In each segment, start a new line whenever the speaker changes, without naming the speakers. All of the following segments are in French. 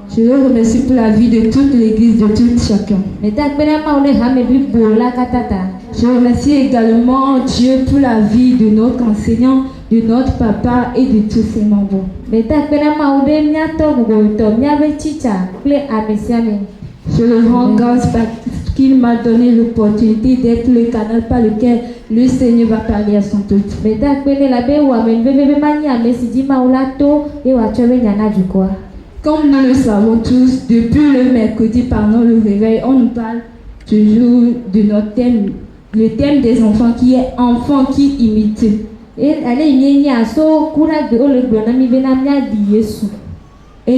Je le remercie pour la vie de toute l'église, de tout chacun. Je remercie également Dieu pour la vie de notre enseignant, de notre papa et de tous ses membres. Je le rends grâce parce qu'il m'a donné l'opportunité d'être le canal par lequel le Seigneur va parler à son peuple. Comme nous le savons tous, depuis le mercredi pendant le réveil, on nous parle toujours de notre thème, le thème des enfants qui est enfants qui imitent. Et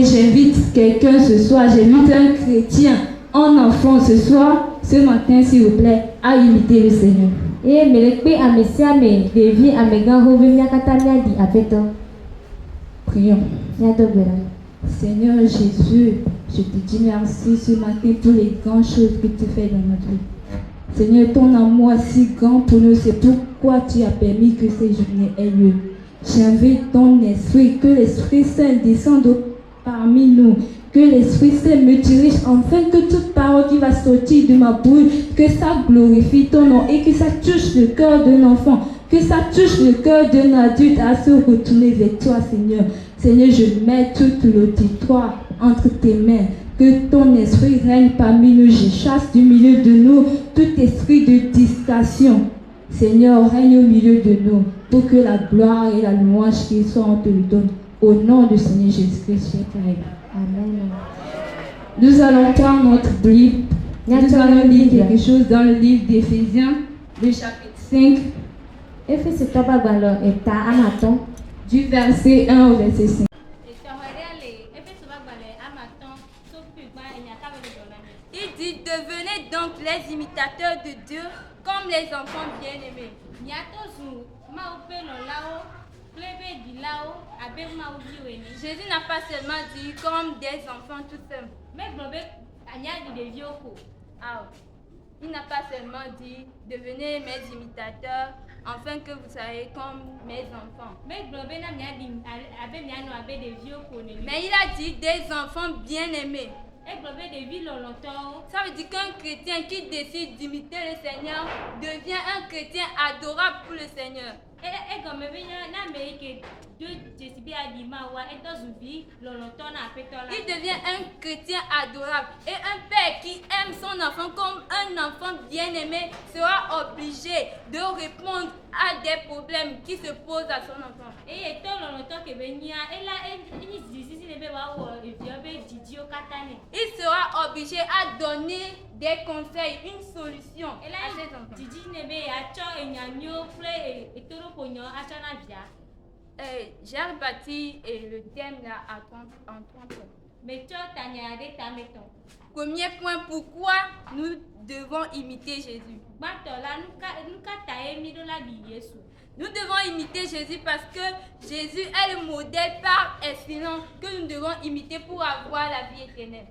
j'invite quelqu'un ce soir, j'invite un chrétien, un enfant ce soir, ce matin s'il vous plaît, à imiter le Seigneur. Prions. Seigneur Jésus, je te dis merci ce matin pour les grandes choses que tu fais dans notre vie. Seigneur, ton amour est si grand pour nous, c'est pourquoi tu as permis que ces journées aient lieu. J'invite ton esprit, que l'Esprit Saint descende parmi nous, que l'Esprit Saint me dirige afin que toute parole qui va sortir de ma bouche, que ça glorifie ton nom et que ça touche le cœur d'un enfant, que ça touche le cœur d'un adulte à se retourner vers toi, Seigneur. Seigneur, je mets tout l'auditoire entre tes mains. Que ton esprit règne parmi nous. Je chasse du milieu de nous tout esprit de distraction. Seigneur, règne au milieu de nous pour que la gloire et la louange qui soit, on te le donne. Au nom du Seigneur Jésus-Christ, Amen. Nous allons prendre notre Bible. Nous allons lire quelque chose dans le livre d'Éphésiens, le chapitre 5. Du verset 1 au verset 5.
Il dit, devenez donc les imitateurs de Dieu comme les enfants bien-aimés. Jésus n'a pas seulement dit comme des enfants tout seuls. Il n'a pas seulement dit, devenez mes imitateurs, afin que vous soyez comme mes enfants. Mais il a dit des enfants bien-aimés. Ça veut dire qu'un chrétien qui décide d'imiter le Seigneur devient un chrétien adorable pour le Seigneur. Il devient un chrétien adorable et un père qui aime son enfant comme un enfant bien-aimé sera obligé de répondre à des problèmes qui se posent à son enfant. Il sera obligé à donner des conseils, une solution à ses enfants. J'ai rebâti le thème là en 30 points. Premier point, pourquoi nous devons imiter Jésus? Nous devons imiter Jésus parce que Jésus est le modèle par excellence que nous devons imiter pour avoir la vie éternelle.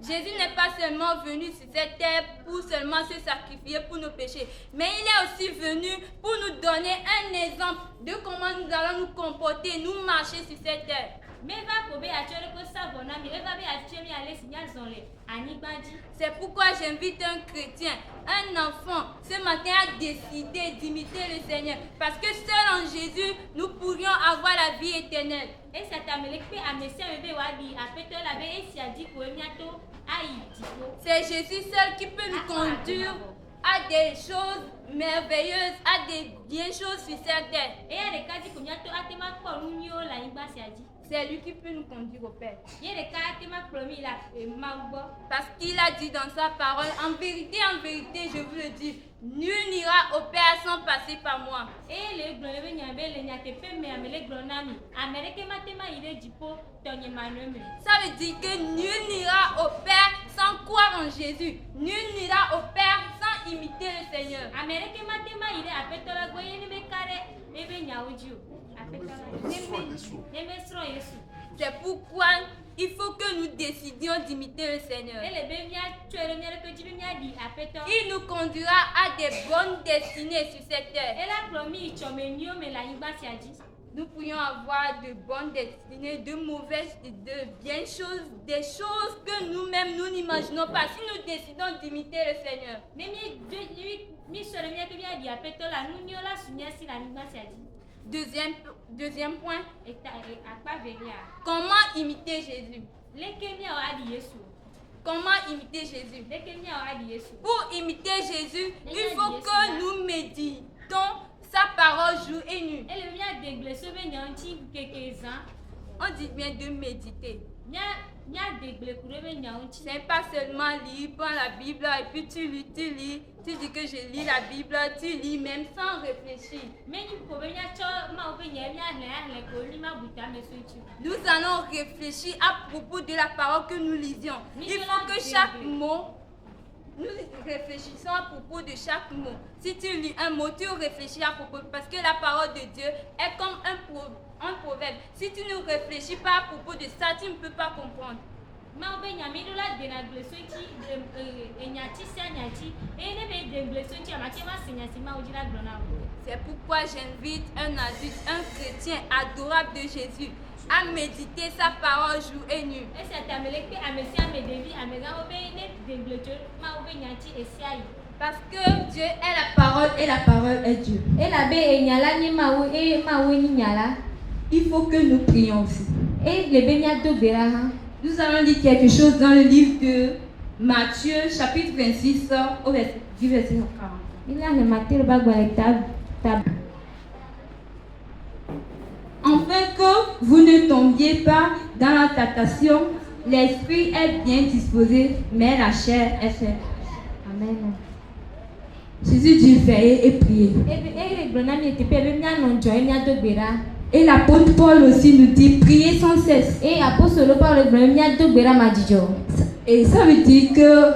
Jésus n'est pas seulement venu sur cette terre pour seulement se sacrifier pour nos péchés, mais il est aussi venu pour nous donner un exemple de comment nous allons nous comporter, nous marcher sur cette terre. C'est pourquoi j'invite un chrétien, un enfant, ce matin à décider d'imiter le Seigneur. Parce que seul en Jésus, nous pourrions avoir la vie éternelle. C'est Jésus seul qui peut nous conduire à des choses merveilleuses, à des bien choses sur cette terre. C'est lui qui peut nous conduire au Père. Parce qu'il a dit dans sa parole, en vérité, je vous le dis, nul n'ira au Père sans passer par moi. Ça veut dire que nul n'ira au Père sans croire en Jésus. Nul n'ira au Père sans imiter le Seigneur?
Amérique matema ire apetola goyeni be kare ebe nyaoju apetola nemesro Yesu.
C'est pourquoi il faut que nous décidions d'imiter le Seigneur.
Ele be mia twere mia ke jibi mia di apeto.
Il nous conduira à des bonnes destinées sur cette terre.
Ela promi chomenio me la yigba siaji.
Nous pourrions avoir de bonnes destinées, de mauvaises, de bien choses, des choses que nous-mêmes nous n'imaginons pas si nous décidons d'imiter le Seigneur.
Mais mi sore mia ke mia di apeto la nunyo la sunya si la yigba siaji.
Deuxième point,
comment
imiter Jésus? Comment imiter Jésus? Pour imiter Jésus, il faut que nous méditons sa parole jour et nuit. On dit bien de méditer. C'est pas seulement lire, prendre la Bible et puis tu lis. Tu dis que je lis la Bible, tu lis même sans réfléchir. Nous allons réfléchir à propos de la parole que nous lisions. Il faut que chaque mot, nous réfléchissons à propos de chaque mot. Si tu lis un mot, tu réfléchis à propos, parce que la parole de Dieu est comme un proverbe. Si tu ne réfléchis pas à propos de ça, tu ne peux pas comprendre. C'est pourquoi j'invite un adulte, un chrétien adorable de Jésus à méditer sa parole jour et nuit. Parce que Dieu est la parole et la parole est Dieu. Il faut que nous prions aussi. Nous allons lire quelque chose dans le livre de Matthieu, chapitre 26, au verset 40. Afin que vous ne tombiez pas dans la tentation, l'esprit est bien disposé, mais la chair est faible. Amen. Jésus dit veillez et priez. Et l'apôtre Paul aussi nous dit priez sans cesse. Et ça veut dire que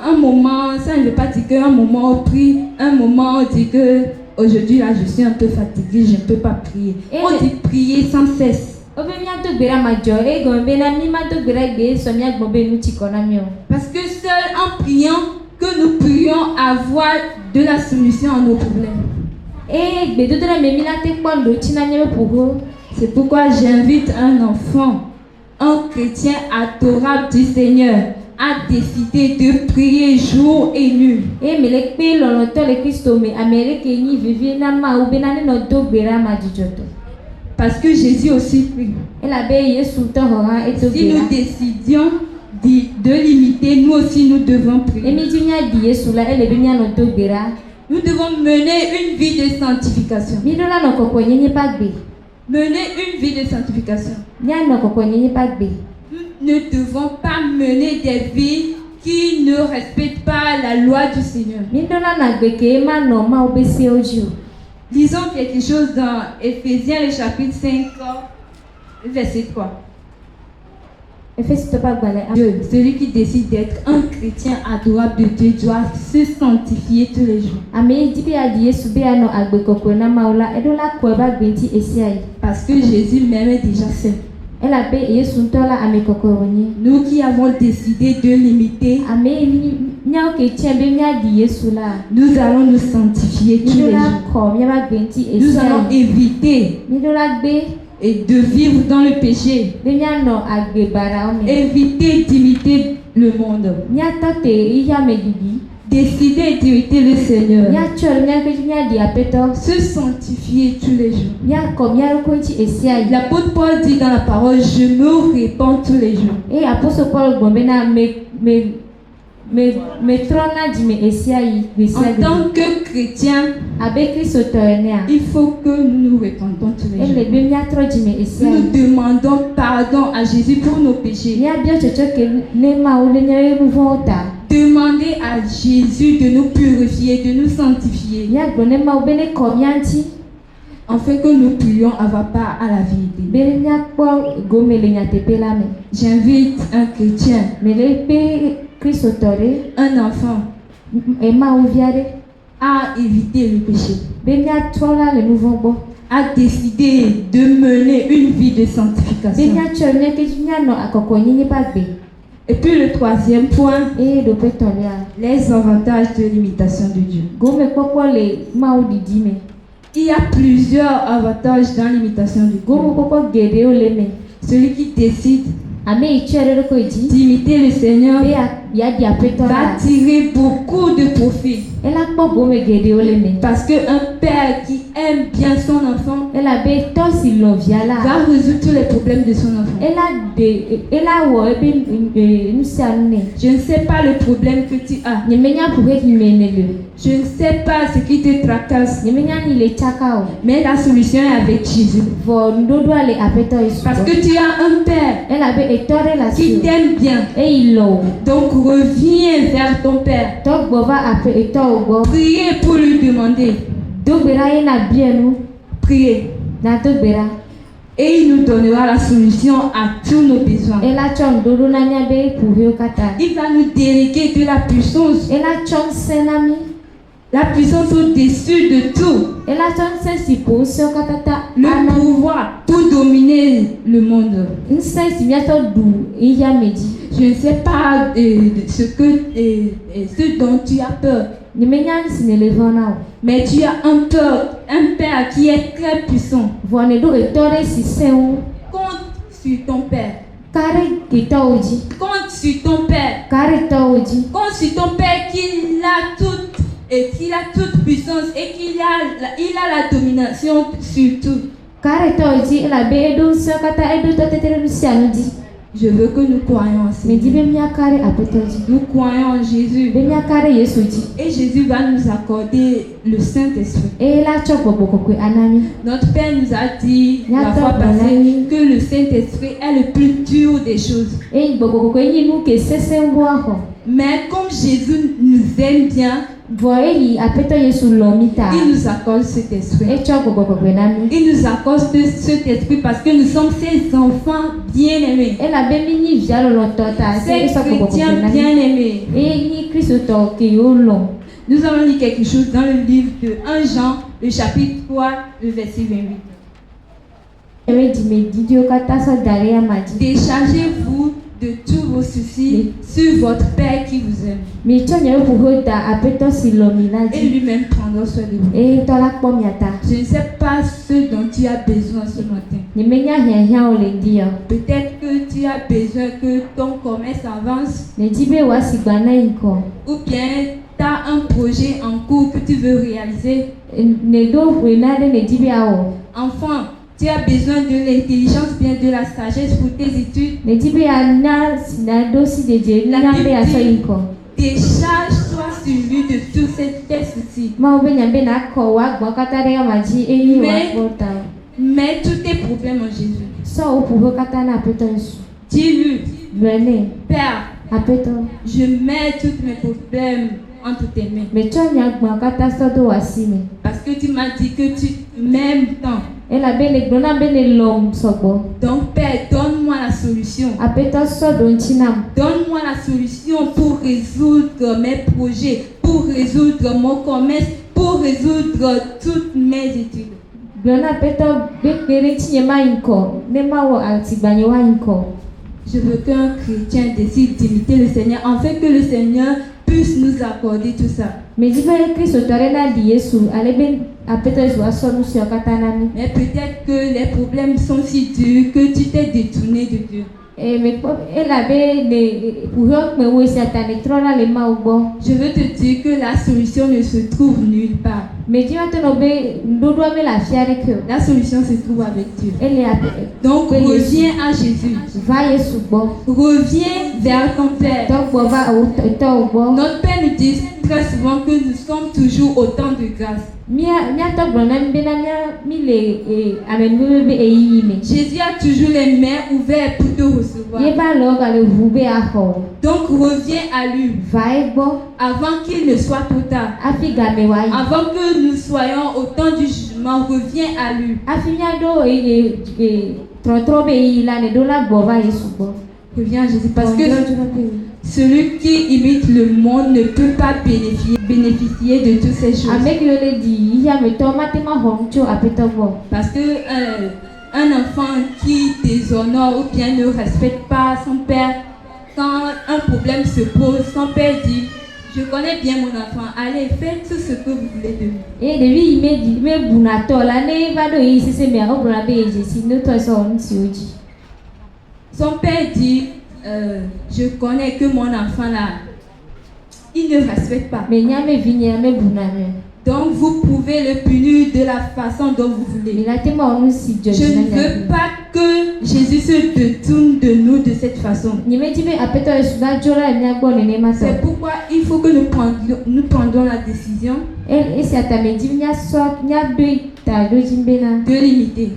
un moment, ça ne veut pas dire qu'un moment on prie, un moment on dit que aujourd'hui là je suis un peu fatigué, je ne peux pas prier. On dit prier sans cesse. Parce que seul en priant que nous pourrions avoir de la solution à nos problèmes. C'est pourquoi j'invite un enfant, un chrétien adorable du Seigneur, à décider de prier jour et nuit. Parce que Jésus aussi prie. Si nous décidions de l'imiter, nous aussi nous devons prier. Nous devons mener une vie de sanctification. Mener une vie de sanctification. Nous ne devons pas mener des vies qui ne respectent pas la loi du Seigneur. Lisons quelque chose dans Éphésiens, le chapitre 5, verset 3. Dieu, celui qui décide d'être un chrétien adorable de Dieu doit se sanctifier tous les jours. Parce que Jésus m'aimait déjà seul. Nous qui avons décidé de l'imiter, nous allons nous sanctifier tous les jours. Nous allons éviter et de vivre dans le péché. Éviter d'imiter le monde. Décider d'imiter le Seigneur. Se sanctifier tous les jours. L'apôtre Paul dit dans la parole, je me répands tous les jours. En tant que chrétien, il faut que nous nous répandons tous les jours. Nous demandons pardon à Jésus pour nos péchés. Demandez à Jésus de nous purifier, de nous sanctifier, afin que nous puissions avoir part à la vie. J'invite un chrétien, un enfant,
Emma Oviare,
a évité le péché,
Benya Tola le nouveau bon,
a décidé de mener une vie de sanctification.
Benya Chone Kejinya no Akokoni ni Pagbe,
Et puis le troisième point,
et de Petolia,
les avantages de l'imitation de Dieu.
Gome Koko le Maudi Dime,
Il y a plusieurs avantages dans l'imitation de Dieu.
Gomo Koko Gedeo Leme,
Celui qui décide
Ame Ichere Koji,
d'imiter le Seigneur
ya dia
va
Petola,
tirer beaucoup de profit.
elle a pas Gome Gedeo Leme,
Parce qu'un père qui aime bien son enfant
elle a beto si l'oviala,
va résoudre tous les problèmes de son enfant.
elle a wo ebe nusiane,
Je ne sais pas le problème que tu as.
Nyemenya Pouge qui menele,
Je ne sais pas ce qui te tracasse.
Nyemenya ni le chakao,
Mais la solution est avec Jésus.
vo ndodo ale apeto
Parce
Yesu,
que tu as un père
elle a be etore la
qui
sio,
t'aime bien.
et il lo,
Donc reviens vers ton père.
tok bova ape eto ogo,
Priez pour lui demander.
dogbera ye na bienu,
Priez.
na dogbera,
Et il nous donnera la solution à tous nos besoins.
elle a chon dodo na nyabe Pouge kata,
Il va nous déléguer de la puissance.
elle a chon senami,
La puissance au-dessus de tout.
elle a chon sensi posio katata,
Le
ana,
pouvoir pour dominer le monde.
nsensi miato du, iya meji,
Je ne sais pas ce dont tu as peur.
Nyemenya nsinele vona,
Mais tu as un père qui est très puissant.
vone do etore si senwu,
Compte sur ton père.
kare kita oji,
Compte sur ton père.
kare to oji,
Compte sur ton père qu'il a toute puissance et qu'il a la domination sur tout.
kare to oji, elle a be edo sio kata edo to tetere nusianu di,
Je veux que nous croyions en
me di
Seigneur.
be mia kare apeto oji,
Nous croyons en Jésus.
be mia kare Yesu ji,
Et Jésus va nous accorder le Saint-Esprit.
et la chok bokokwe anami,
Notre Père nous a dit la fois passée que le Saint-Esprit est le plus dur des choses.
e bokokwe yinu ke sesembo aho,
Mais comme Jésus nous aime bien,
vo eyi apeto Yesu lomita,
il nous accorde cet esprit.
e chok bokokwe nami,
Il nous accorde cet esprit parce que nous sommes ses enfants bien-aimés.
elle a be mini vialo lotota, se
Ses
eso bokokwe
chrétiens
nami,
bien-aimés.
e ni Kristo to ke yo long.
Nous allons lire quelque chose dans le livre de 1 Jean, le chapitre 3, le verset 28.
Ewe di me didio kata so dare ya maji,
Déchargez-vous de tous vos soucis sur votre Père qui vous aime.
mi chonye puho da apeto si
Et
lominaji,
lui-même prendra soin de vous.
e tola kpo miata,
Je ne sais pas ce dont tu as besoin ce matin.
Nyemenya hiahia olendio,
Peut-être que tu as besoin que ton commerce avance
ne dibe wa sigbana inko,
ou bien tu as un projet en cours que tu veux réaliser.
ne do wenade ne dibe awo,
Enfant, tu as besoin de l'intelligence, bien de la sagesse pour tes études.
ne dibe ana sinado si deje
La
nyambe
Bible
aso
dit,
inko,
décharge-toi sur lui de tous tes soucis.
ma obe nyambe na ko wa gbo kata re ya maji eyi wa
Mais-
kota,
Mets tous tes problèmes en Jésus.
so o puho kata na apeto Yesu,
Dis-lui,
lwene,
Père,
apeto,
je mets tous mes problèmes entre tes mains.
me chonya gbo kata so do wasime,
Parce que tu m'as dit que tu m'aimes tant.
ela bene gbona bene lom sogbo,
Donc, Père, donne-moi la solution.
apeto so do nchinam,
Donne-moi la solution pour résoudre mes projets, pour résoudre mon commerce, pour résoudre toutes mes études.
gbona apeto bekere chinye ma inko, ne ma wo atigbanye wa inko.
Je veux qu'un chrétien décide d'imiter le Seigneur afin que le Seigneur puisse nous accorder tout ça.
Me dibe Kristo tore na di Yesu, ale be apeto Yesu aso nusi kata nami.
Mais peut-être que les problèmes sont si durs que tu t'es détourné de Dieu.
Me kpo ela be ne puho me wo si atane trona le ma ugbo.
Je veux te dire que la solution ne se trouve nulle part.
Me di ma tono be ndodo me la fiare ke.
La solution se trouve avec Dieu.
Ele
Donc reviens à Jésus.
va Yesu gbo.
Reviens vers ton Père.
To gbo va o to ugbo.
Notre Père nous dit très souvent que nous sommes toujours au temps de grâce.
Mia to gbo na mbe na mi le amenbe be eyi me.
Jésus a toujours les mains ouvertes pour te recevoir.
Ye ba lo ga le vube aho.
Donc reviens à lui
Va egbo
avant qu'il ne soit trop tard.
afi ga me wa yi.
Avant que nous soyons au temps du jugement, reviens à lui.
Afi mia do trotro be yi la ne do la gbo va Yesu gbo.
Reviens à Jésus parce que celui qui imite le monde ne peut pas bénéficier de toutes ces choses.
Avec le dit, il y a me tomate ma honcho apeta bo.
Parce que un enfant qui déshonore ou bien ne respecte pas son père, quand un problème se pose, son père dit: je connais bien mon enfant, allez, faites tout ce que vous voulez de lui.
Et de lui, il me dit, mais bunato, l'année va de ici, c'est mais au brabe, si nous toi sommes sur.
Son père dit: je connais que mon enfant là, il ne respecte pas.
Mais n'y a me vigné, me buname.
Donc vous pouvez le punir de la façon dont vous voulez.
Mais là, t'es mort aussi,
Je ne veux pas que Jésus se détourne de nous de cette façon. C'est pourquoi il faut que nous prenions la décision de l'imiter.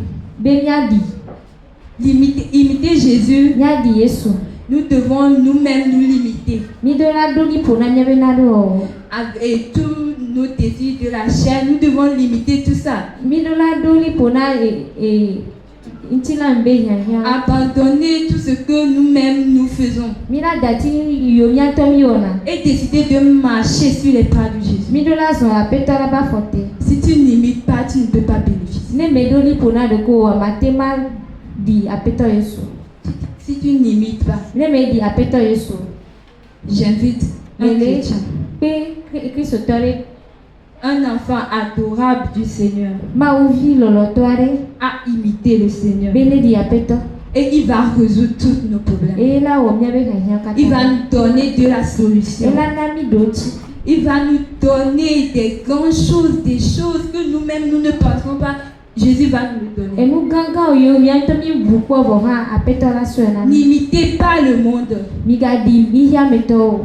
Imiter Jésus. Nous devons nous-mêmes nous limiter. Et tous nos désirs de la chair, nous devons limiter tout ça. Abandonner tout ce que nous-mêmes nous faisons. Et décider de marcher sur les pas de Jésus. Si tu n'imites pas, tu ne peux pas bénéficier. Si tu n'imites pas, j'invite un enfant adorable du Seigneur à imiter le Seigneur. Et il va résoudre tous nos problèmes. Il va nous donner de la solution. Il va nous donner des grandes choses, des choses que nous-mêmes nous ne penserons pas. Jésus va nous le donner. N'imitez pas le monde.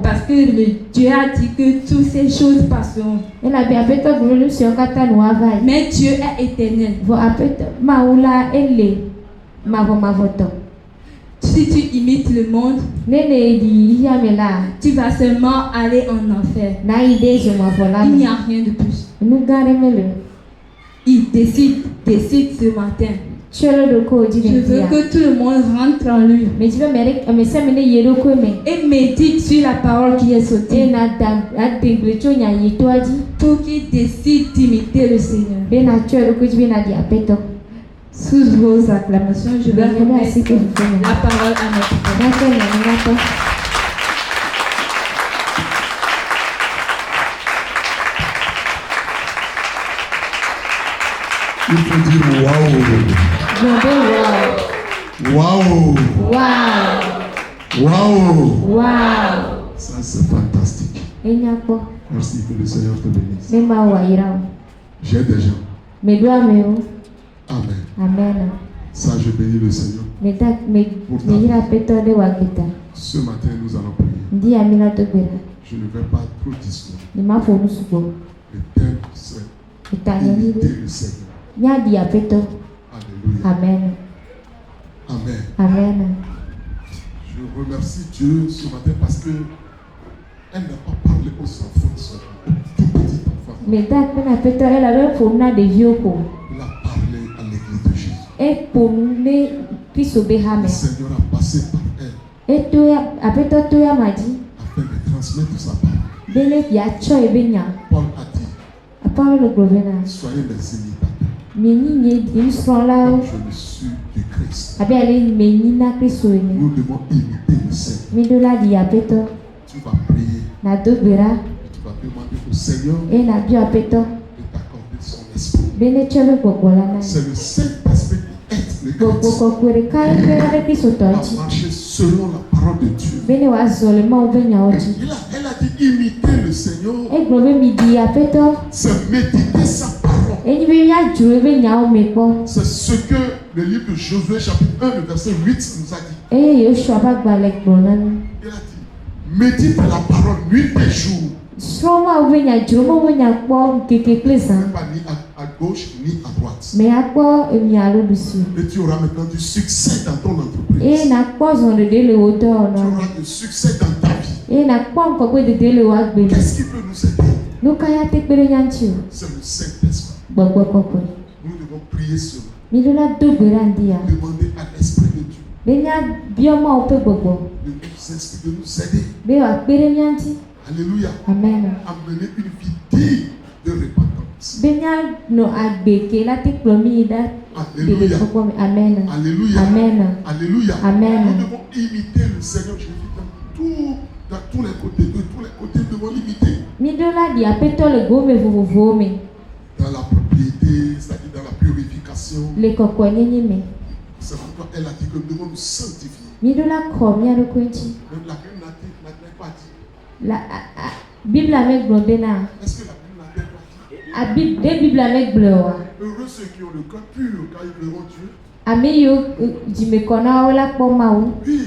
Parce que Dieu a dit que toutes ces choses passeront. Mais Dieu est éternel. Si tu imites le monde, tu vas seulement aller en enfer. Il n'y a rien de plus. Il décide ce matin. Je veux que tout le monde rentre en lui et médite sur la parole qui est sortie pour qu'il décide d'imiter le Seigneur. Sous vos acclamations, je vais remettre la parole à notre Père.
Il faut dire waouh. Waouh. Waouh.
Waouh.
Ça c'est fantastique. Merci, que le Seigneur te bénisse. J'ai des gens. Amen.
Amen.
Ça, je bénis le Seigneur. Ce matin, nous allons prier. Je ne vais pas trop discuter. Le thème, c'est imiter le Seigneur. Alléluia.
Amen.
Amen.
Amen.
Je remercie Dieu ce matin parce que elle n'a pas parlé aux enfants seulement, aux tout petits enfants.
Elle a
parlé à l'église de Jésus.
Le
Seigneur a passé par elle afin de transmettre sa parole. Paul a dit: soyez mes imitateurs. Comme je le suis du Christ. Nous devons imiter le Seigneur. Tu vas prier. Tu vas demander au Seigneur de t'accorder son esprit. C'est le Saint-Esprit qui aide le chrétien à marcher selon la parole de Dieu. Elle a dit imiter le Seigneur. C'est méditer sa parole. C'est ce que le livre de Josué chapitre 1 le verset 8 nous a dit. Il a dit: médite la parole nuit et jour. Pas ni à gauche ni à droite. Et tu auras maintenant du succès dans ton entreprise. Tu auras du succès dans ta vie. Qu'est-ce qui peut nous aider? C'est le Saint-Esprit. Nous devons prier sur lui. Demander à l'Esprit de Dieu de nous aider. Alléluia.
Amen.
Amener une vie digne de repentance.
Alléluia. Amen.
Alléluia.
Amen.
Alléluia.
Amen.
Nous devons imiter le Seigneur Jésus dans tous les côtés. De tous les côtés, nous devons l'imiter. Dans la propriété, c'est-à-dire dans la purification. C'est pourquoi elle a dit que nous devons nous sanctifier. Même la Bible n'a pas dit.
La Bible avec Blondena.
Est-ce que la Bible n'a pas dit? Heureux ceux qui ont le cœur pur, car ils verront Dieu. Oui.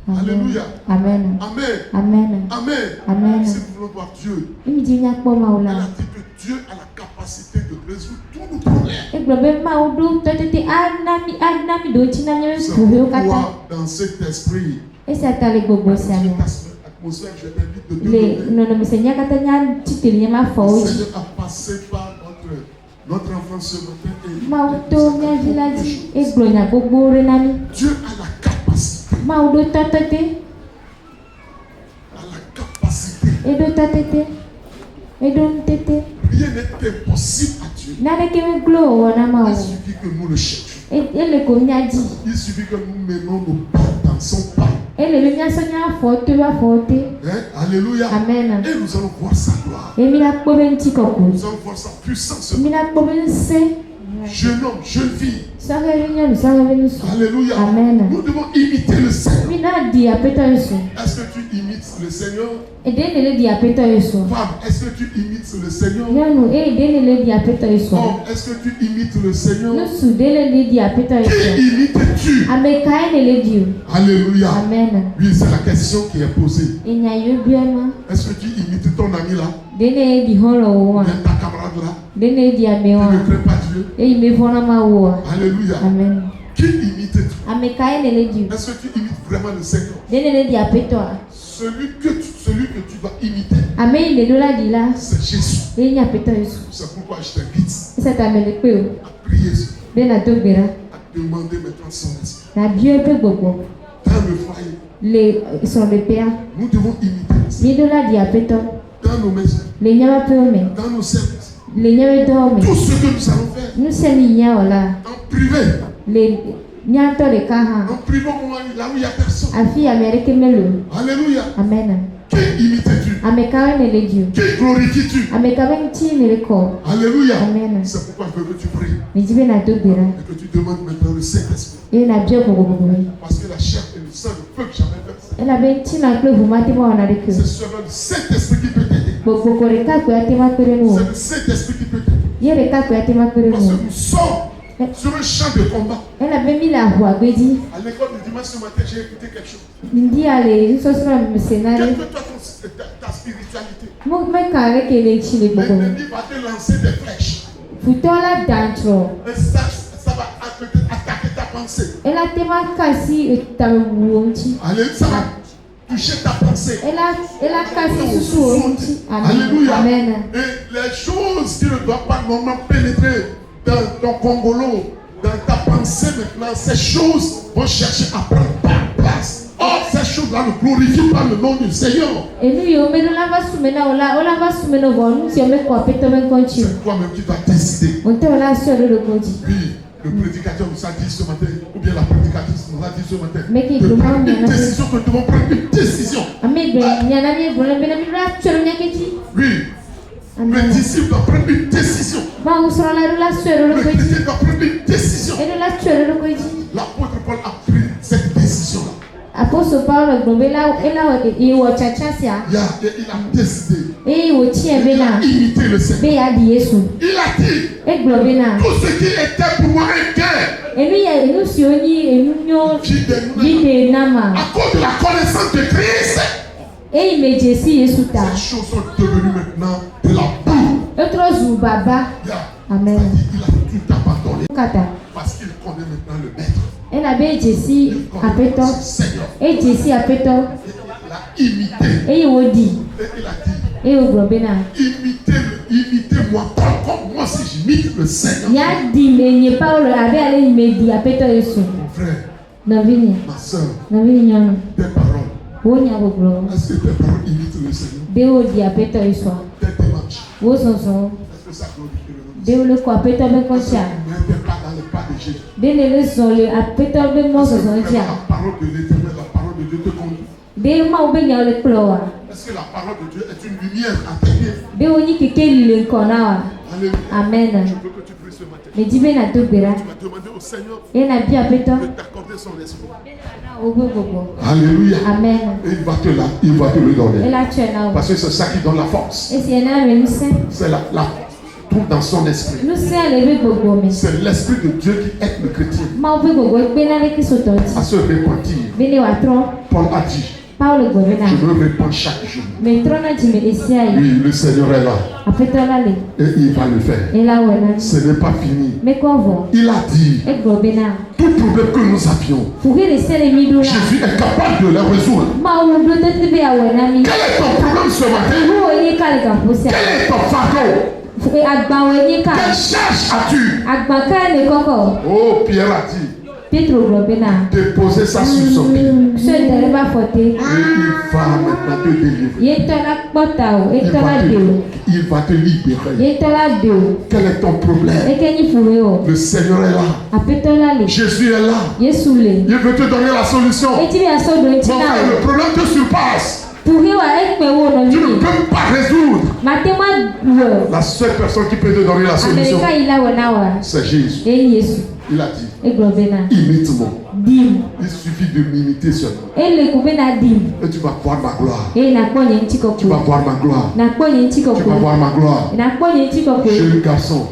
Alléluia.
Amen.
Amen.
Amen.
Amen.
Amen.
Si nous voulons voir Dieu, elle a dit que Dieu a la capacité de résoudre tous nos problèmes. C'est pourquoi dans cet esprit, atmosphère, je t'invite de le Seigneur a passé par notre enfant ce matin. Dieu a la capacité. A la capacité. Rien n'est impossible à Dieu. Il suffit que nous le cherchions. Il suffit que nous menons nos pas dans son pas. Alléluia.
Amen.
Et nous allons voir sa gloire. Nous allons voir sa puissance. Jeune homme, jeune fille. Alléluia.
Amen.
Nous devons imiter le Seigneur. Est-ce que tu imites le Seigneur? Femme, est-ce que tu imites le Seigneur? Homme, est-ce que tu imites le Seigneur? Qui imites-tu? Alléluia.
Amen.
Oui, c'est la question qui est posée. Est-ce que tu imites ton ami là? Bien ta camarade là? Tu ne crains pas Dieu? Alléluia.
Amen.
Qui imites-tu? Est-ce que tu imites vraiment le Seigneur? Celui que tu vas imiter, c'est Jésus. C'est pourquoi je t'invite à prier, à demander maintenant son esprit. Dans le foyer, nous devons imiter le Seigneur. Dans nos maisons, dans nos services, tout ce que nous allons faire en privé. En privé, là où il n'y a personne. Alléluia.
Amen.
Qui imites-tu? Qui glorifies-tu? Alléluia.
Amen.
C'est pourquoi je veux que tu pries
Mais
et que tu demandes maintenant le Saint-Esprit. Parce que la chair et le sang ne peuvent jamais faire ça. C'est seulement le Saint-Esprit qui peut t'aider. C'est le Saint-Esprit qui peut t'aider. Parce que nous sommes sur un champ de combat. À l'école du dimanche ce matin, j'ai écouté quelque chose. Quelle que toi ta spiritualité, l'ennemi va te lancer des flèches. Et ça va peut-être attaquer ta pensée. Allez, ça va toucher ta pensée. Alléluia.
Amen.
Et les choses qui ne doivent pas normalement pénétrer dans ton congolo, dans ta pensée maintenant, ces choses vont chercher à prendre ta place. Or, ces choses-là ne glorifient pas le nom du Seigneur. C'est toi-même qui dois décider. Oui, le prédicateur nous a dit ce matin, ou bien la prédicatrice nous a dit ce matin, de prendre une décision, que nous devons prendre une décision. Oui. Le disciple doit prendre une décision. Le chrétien doit prendre une décision. L'apôtre Paul a pris cette décision-là.
Apôtre Paul il a
décidé. Il a imité le Seigneur. Il a dit, tout ce qui était pour moi un cœur, à cause de la connaissance de Christ, ces choses sont devenues maintenant de la boue.
Amen.
Il a tout abandonné parce qu'il connaît maintenant le maître. Il connaît son Seigneur. Il l'a imité. Et il a dit, imitez-moi comme moi si j'imite le Seigneur. Mon frère, ma soeur, tes paroles Est-ce que tes parents imitent le Seigneur? Tes démarches. Est-ce que ça glorifie le nom du Seigneur? Ne mettez pas dans les pas de Jésus. La parole de l'Éternel, la parole de Dieu te conduit. Est-ce que la parole de Dieu est une lumière intérieure?
Amen.
Je veux que tu pries ce matin. Tu vas demander au Seigneur de t'accorder son esprit. Alléluia.
Amen.
Et il va te le donner. Parce que c'est ça qui donne la force. C'est la trouve dans son esprit. C'est l'esprit de Dieu qui aide le chrétien à se repentir. Paul a dit, je me repens chaque jour. Oui, le Seigneur est là. Et il va le faire. Ce n'est pas fini. Il a dit, tout problème que nous avions, Jésus est capable de le résoudre. Quel est ton problème ce matin? Quel est ton fardeau? Quelle charge as-tu? Oh, Pierre a dit, déposer ça sur son pied. Et il va maintenant te délivrer. Il va te libérer. Quel est ton problème? Le Seigneur est là. Jésus est là. Il veut te donner la solution. Mon frère, le problème te surpasse. Tu ne peux pas résoudre. La seule personne qui peut te donner la solution, c'est Jésus. Il a dit, imite-moi. Il suffit de m'imiter seulement. Et tu vas voir ma gloire. Tu vas voir ma gloire. Tu vas voir ma gloire. Jeune garçon,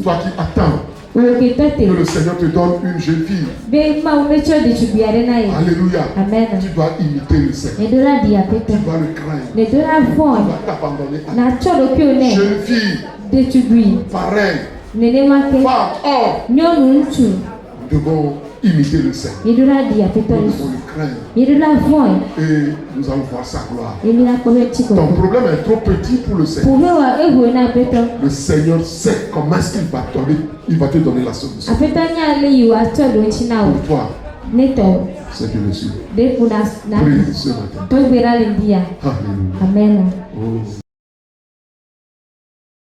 toi qui attends que le Seigneur te donne une jeune fille. Alléluia.
Amen.
Tu dois imiter le Seigneur. Tu dois le craindre. Tu dois t'abandonner à lui. Jeune fille, pareil. Femme, homme, nous devons imiter le Seigneur. Nous devons le craindre. Et nous allons voir sa gloire. Ton problème est trop petit pour le Seigneur. Le Seigneur sait comment est-ce qu'il va te donner la solution. Pour toi, c'est que le Seigneur. Prie ce matin.
Amen.
Oh.